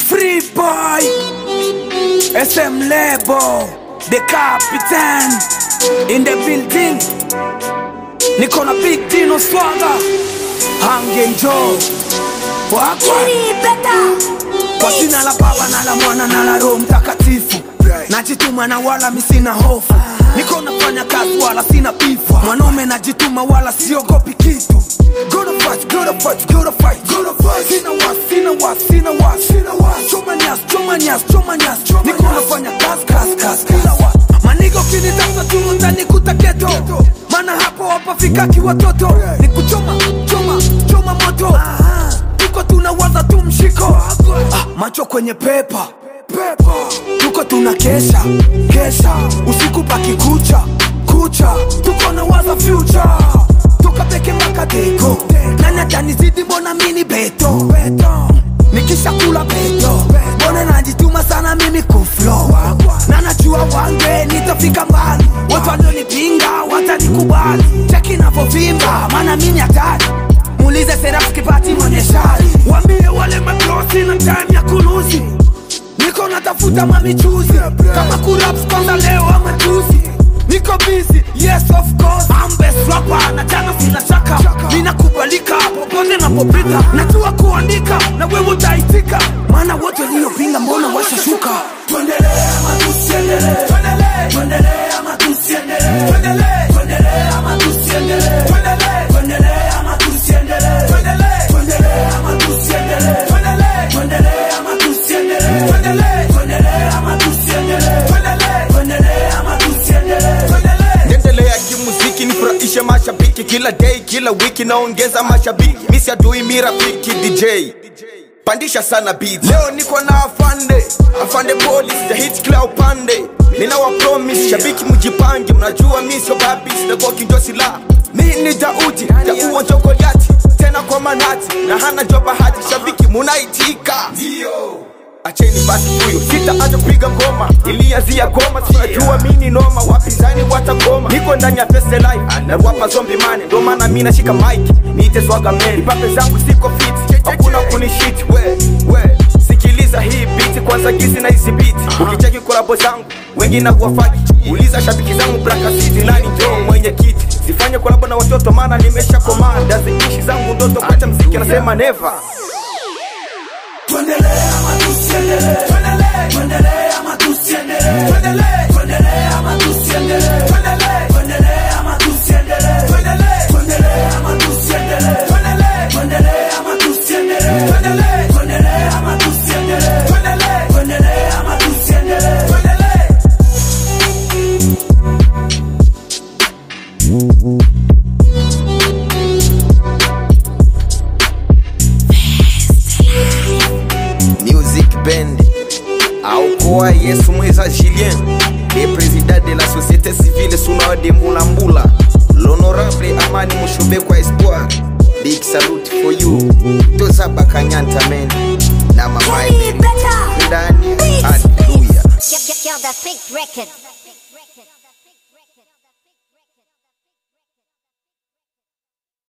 Free boy, SM Lebo, the captain in the building. Niko na Big Dino Swagger, Hangen Joe kwa jina la Baba na la Mwana na la Roho Mtakatifu. Najituma na wala mi sina hofu, niko nafanya kazi wala sina pifu. Mwanaume najituma wala siogopi kitu. Gonna fight, gonna fight, gonna fight, gonna fight. Sina was, sina was, sina was, sina was. Choma nyas, choma nyas, choma nyas. Niko nafanya kazi kila wa. Manigo kinitafuta tu utanikuta ghetto. Mana hapo hapa fika kiwatoto. Nikuchoma, choma, choma moto. Tuko tunawaza tu mshiko. Macho kwenye pepa, tuko tunakesha, kesha. Usiku paki kucha, kucha. Tuko na waza future. Tuka peke mpaka deko. Nani atanizidi mbona mini beto. Nikisha kula beto, mbona najituma sana mimi kuflow. Na najua wange nitafika mbali. Watu walionipinga watanikubali. Cheki napovimba maana mimi hatari. Muulize Seraph Kipati mwenye shari. Wambie wale maklosi na time ya kuluzi. Niko natafuta mamichuzi. Kama kuraps kwanza leo ama juzi. Niko busy, yes of course. I'm best rapper, na jana sina shaka. Nina kubalika, popote napopita. Najua kuandika, na wewe utaitika. Maana wote waliopinga mbona washashuka. Tuendelee ama tusiendelee. Tuendelee ama tusiendelee. Tuendelee ama tusiendelee. Tuendelee ama tusiendelee. Tuendelee ama tusiendelee. Tuendelee ama tusiendelee. Tuendelee ama tusiendelee. Tuendelee ama tusiendelee. Nendelea kimuziki nifurahishe mashabiki. Kila day, kila wiki naongeza mashabiki. Misi adui mirafiki DJ pandisha sana beat. Leo niko na afande police, the hit kila upande. Nina wa promise, shabiki mujipange. Mnajua mimi sio babi, sina kwa kinjosi la. Mimi ni Daudi, Daua Njogoliati. Tena kwa manati, na hana jua bahati. Shabiki munaitika, ndio acheni basi huyo, sitaacha kupiga ngoma. Ilianzia goma, tunajua mimi noma. Wapinzani watagoma, niko ndani ya Feste Life na wapa zombie mane. Ndo maana mimi nashika mic, niite Swagger Man. Pape zangu siko fit, hakuna kunishit. We sikiliza hii beat kwanza, gizi na hizi beat. Ukicheki collabo zangu wengi na kuwafaki. Uliza shabiki zangu Braka City, nani ndio mwenye kiti. Sifanye collabo na watoto maana nimesha komanda. Ziishi zangu ndoto kuacha muziki nasema never. Tuendelee ama tusiendelee. Tuendelee ama tusiendelee. Tuendelee ama tusiendelee. Tuendelee ama tusiendelee. Tuendelee ama tusiendelee. Tuendelee ama tusiendelee. Tuendelee ama tusiendelee. Tuendelee ama tusiendelee. Music Band Aokoa Yesu Mweza Julien, le président de la société civile Sunao de Mulambula, l'honorable Amani Mushube kwa Espoir. Big salute for you. Toza Bakanyanta men na mama ndani. Hallelujah. Get the fake record.